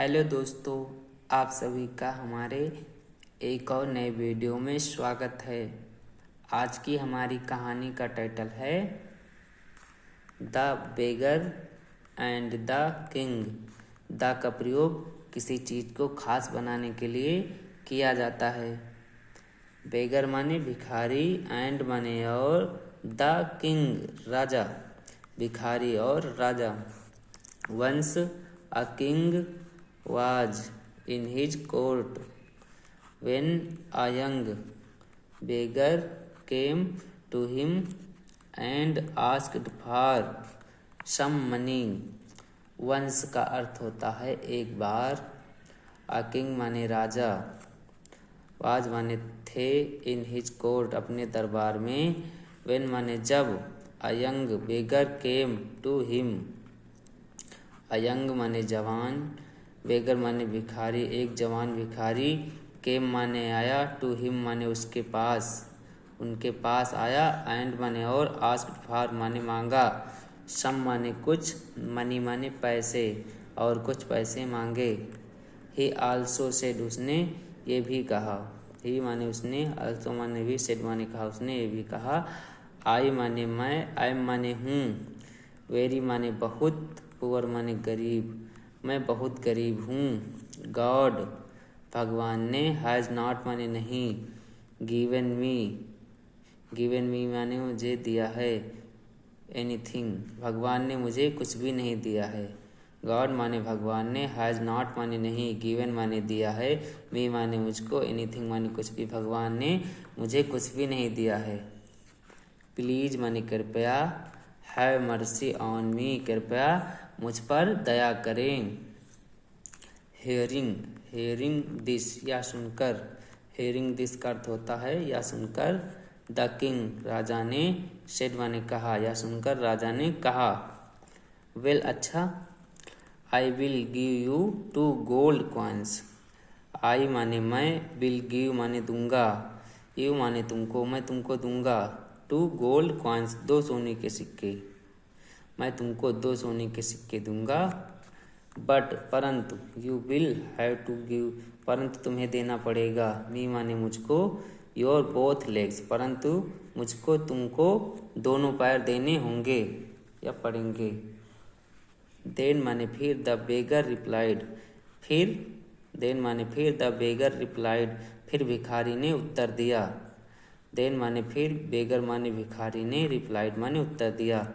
Hello दोस्तों, आप सभी का हमारे एक और नए वीडियो में स्वागत है। आज की हमारी कहानी का टाइटल है the beggar and the king. The का प्रयोग किसी चीज़ को खास बनाने के लिए किया जाता है। बेगर माने भिखारी, एंड माने और, द किंग राजा, भिखारी और राजा। Once a king was in his court when a young beggar came to him and asked for some money। वंश का अर्थ होता है एक बार, a king माने राजा, was माने थे, in his court अपने दरबार में, when माने जब, a young beggar came to him, अयंग माने जवान, बेगर माने भिखारी एक जवान भिखारी, केम माने आया, टू हिम माने उसके पास, उनके पास आया, एंड माने और, आस्क्ड फॉर माने मांगा, सम माने कुछ, मनी माने पैसे और कुछ पैसे मांगे। ही आल्सो सेड उसने ये भी कहा, ही माने उसने, आल्सो माने भी, सेड माने कहा उसने, ये भी कहा। आई माने मैं, आई माने हूँ, वेरी माने बहुत, पुअर माने गरीब, मैं बहुत गरीब हूँ। गॉड भगवान ने, हैज़ नॉट माने नहीं, गिवन मी माने मुझे दिया है, एनीथिंग भगवान ने मुझे कुछ भी नहीं दिया है। गॉड माने भगवान ने, हैज़ नॉट माने नहीं, गिवन माने दिया है, मी माने मुझको, एनीथिंग माने कुछ भी, भगवान ने मुझे कुछ भी नहीं दिया है। प्लीज माने कृपया, हैव मर्सी ऑन मी कृपया मुझ पर दया करें। हेयरिंग दिस या सुनकर, हेयरिंग दिस का अर्थ होता है या सुनकर। द किंग राजा ने, सेड माने कहा, या सुनकर राजा ने कहा। वेल अच्छा, I will give you 2 gold coins. I माने मैं, विल गिव माने दूंगा, यू माने तुमको, मैं तुमको दूंगा, 2 गोल्ड कॉइन्स 2 सोने के सिक्के, मैं तुमको 2 सोने के सिक्के दूंगा। बट परंतु, you will have to give, परंतु तुम्हें देना पड़ेगा, मी माने मुझको, योर बोथ लेग्स, परंतु मुझको तुमको दोनों पैर देने होंगे या पड़ेंगे। देन माने फिर, द बेगर रिप्लाइड, फिर, देन माने फिर, द बेगर रिप्लाइड, फिर भिखारी ने उत्तर दिया। देन माने फिर, बेगर माने भिखारी ने, रिप्लाइड माने उत्तर दिया।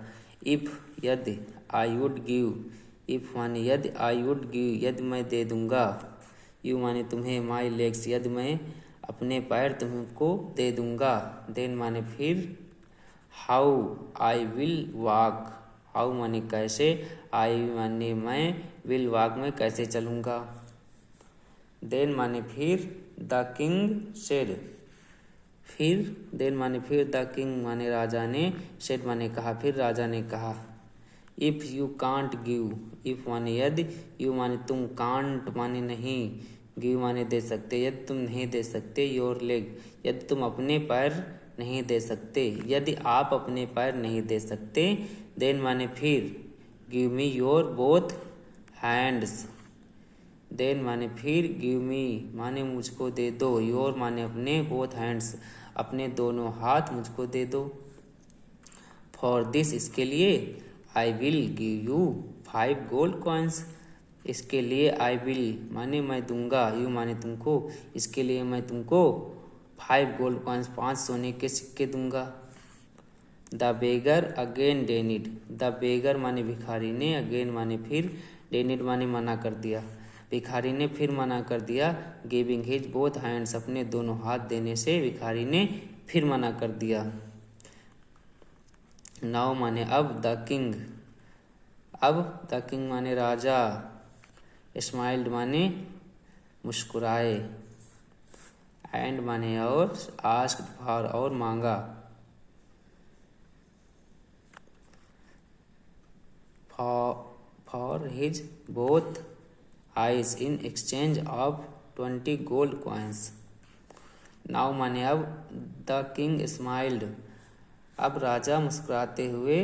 इफ यदि, आई वुड गिव, इफ माने यदि, आई वुड गिव यदि मैं दे दूंगा, यू माने तुम्हें, माई लेग्स यदि मैं अपने पैर तुमको दे दूंगा। देन माने फिर, how I will walk, how माने कैसे, आई माने मैं, विल वॉक में कैसे चलूंगा। देन माने फिर, द किंग सेड, फिर, देन माने फिर, द किंग माने राजा ने, सेड माने कहा, फिर राजा ने कहा। If you can't give, if माने यदि, यू माने तुम, कांट माने नहीं, गिव माने दे सकते, यदि तुम नहीं दे सकते, योर लेग यदि तुम अपने पैर नहीं दे सकते, यदि आप अपने पैर नहीं दे सकते, देन माने फिर, give me your both hands, then माने फिर, गिव मी माने मुझको दे दो, योर माने अपने, बोथ हैंड्स अपने दोनों हाथ मुझको दे दो। फॉर दिस इसके लिए, आई will give you 5 gold coins, इसके लिए, आई विल माने मैं दूंगा, यू माने तुमको, इसके लिए मैं तुमको 5 गोल्ड कॉइन्स 5 सोने के सिक्के दूंगा। The beggar again denied, the beggar माने भिखारी ने, अगेन माने फिर, डेनिड माने मना कर दिया, भिखारी ने फिर मना कर दिया। गिविंग हिज बोथ हैंड्स अपने दोनों हाथ देने से भिखारी ने फिर मना कर दिया। नाउ माने अब, द किंग, अब द किंग माने राजा, स्माइल्ड माने मुस्कुराए, एंड माने और, आस्क्ड फॉर और मांगा, for his both eyes in exchange of 20 gold coins. Now माने अब, द किंग स्माइल्ड, अब राजा मुस्कुराते हुए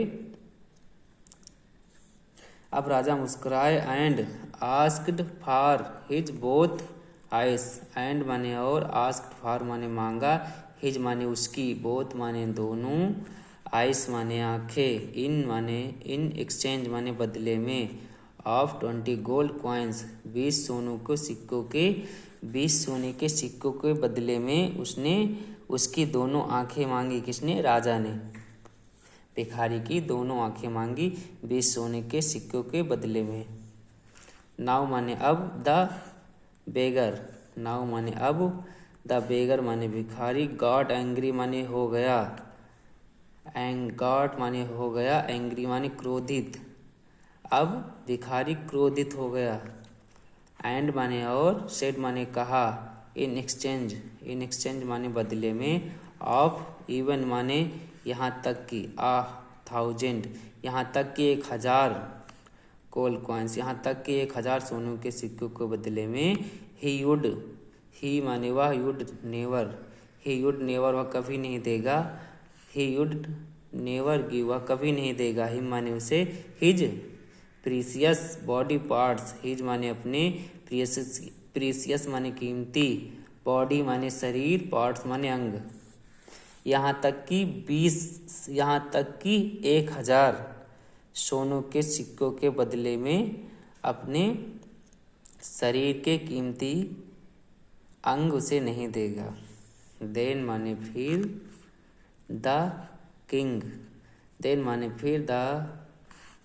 अब राजा मुस्कुराए and asked for his both ice. And माने और, आस्क्ड फॉर माने मांगा, हिज माने उसकी, बोथ माने दोनों, आइस माने आंखें, इन माने इन एक्सचेंज माने बदले में, ऑफ 20 गोल्ड कॉइन्स 20 सोनों के सिक्कों के, 20 सोने के सिक्कों के बदले में उसने उसकी दोनों आंखें मांगी। किसने? राजा ने भिखारी की दोनों आंखें मांगी 20 सोने के सिक्कों के बदले में। नाउ माने अब, द बेगर, नाउ माने अब, द बेगर माने भिखारी, गॉट एंग्री माने हो गया, गॉट माने हो गया, एंग्री माने क्रोधित, अब भिखारी क्रोधित हो गया। एंड माने और, सेड माने कहा, इन एक्सचेंज, इन एक्सचेंज माने बदले में, ऑफ इवन माने यहाँ तक की, 1000 यहाँ तक कि 1000 गोल्ड कॉइन्स, यहाँ तक कि 1000 सोनों के सिक्कों के बदले में, ही वुड, ही माने वह, would never, he would never वह कभी नहीं देगा, ही वुड नेवर गिव वह कभी नहीं देगा, हिम माने उसे, his precious body parts, his माने अपने, प्रीसियस माने कीमती, बॉडी माने शरीर, पार्ट्स माने अंग, यहाँ तक कि 1000 सोनों के सिक्कों के बदले में अपने शरीर के कीमती अंग उसे नहीं देगा। देन माने फिर, द किंग, देन माने फिर, द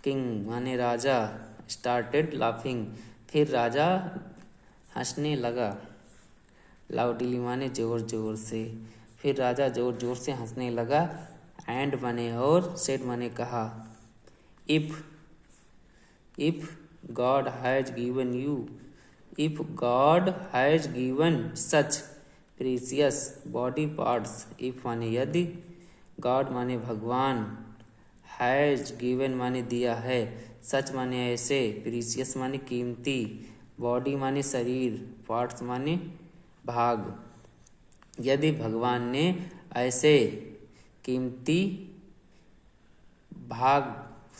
किंग माने राजा, स्टार्टेड लाफिंग फिर राजा हंसने लगा, लाउडली माने जोर जोर से, फिर राजा जोर जोर से हंसने लगा। एंड माने और, सेड माने कहा, if God has given you, if God has given such precious body parts, if माने यदि, गॉड माने भगवान, हैज गिवन माने दिया है, सच माने ऐसे, प्रीसियस माने कीमती, बॉडी माने शरीर, पार्ट्स माने भाग, यदि भगवान ने ऐसे कीमती भाग,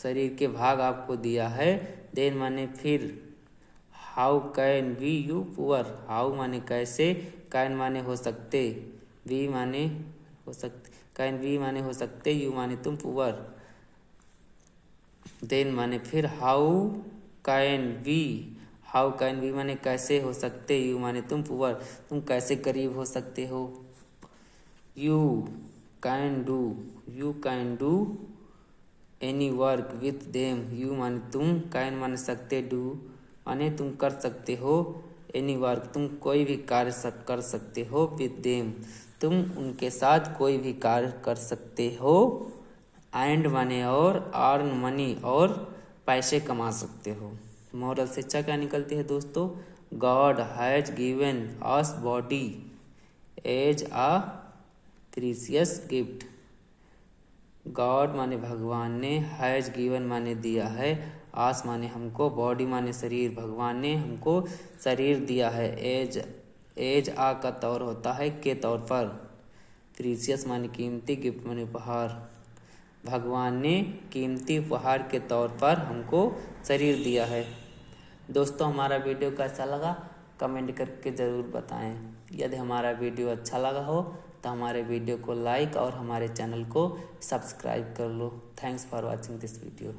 शरीर के भाग आपको दिया है, देन माने फिर, how can we you pour, how माने कैसे, कैन माने हो सकते, वी माने हो सकते, कैन वी माने हो सकते, यू माने तुम, पुअर, देन माने फिर, हाउ कैन वी माने कैसे हो सकते, यू माने तुम, पुअर तुम कैसे गरीब हो सकते हो, you can do any work with them, you माने तुम, कैन माने सकते, डू माने तुम कर सकते हो, एनी वर्क तुम कोई भी कार्य कर सकते हो, विथ देम तुम उनके साथ कोई भी कार्य कर सकते हो, एंड माने और, अर्न मनी और पैसे कमा सकते हो। मोरल शिक्षा क्या निकलती है दोस्तों? God has given us body as a precious gift, God माने भगवान ने, हैज गिवन माने दिया है, आस माने हमको, बॉडी माने शरीर, भगवान ने हमको शरीर दिया है, एज आ का तौर होता है के तौर पर, प्रीसियस माने कीमती, गिफ्ट माने उपहार, भगवान ने कीमती उपहार के तौर पर हमको शरीर दिया है। दोस्तों हमारा वीडियो कैसा लगा कमेंट करके ज़रूर बताएं। यदि हमारा वीडियो अच्छा लगा हो तो हमारे वीडियो को लाइक और हमारे चैनल को सब्सक्राइब कर लो। Thanks for watching this video.